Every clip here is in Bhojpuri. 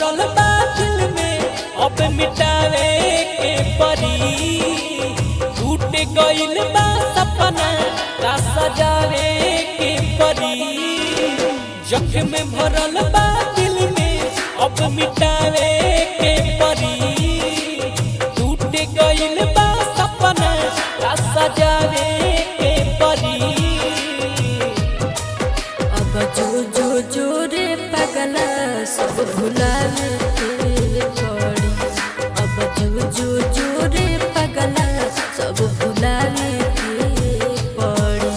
भरल बा दिल में अब मिटावे के परी। टूट गइल बा सपना का सजावे के परी। जख्म भरल बा दिल में अब मिटावे के परी। टूट गइल बा सपना का सजावे के परी। अब जो जो जो रे पगला सब भुलावे के पड़ी। अब जो जो जो रे पगला सब भुलावे के पड़ी।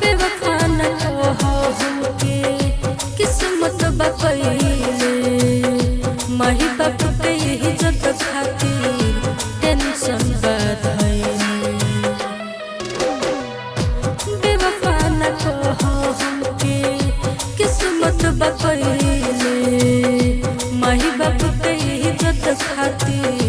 बेवफा न कहो हमके किस्मत बकैले। माही बाप के इज्जत खातिर टेंशन बढ़ैले। बेवफा न कहो हमके किस्मत बकैले। माही बाप के इज्जत खातिर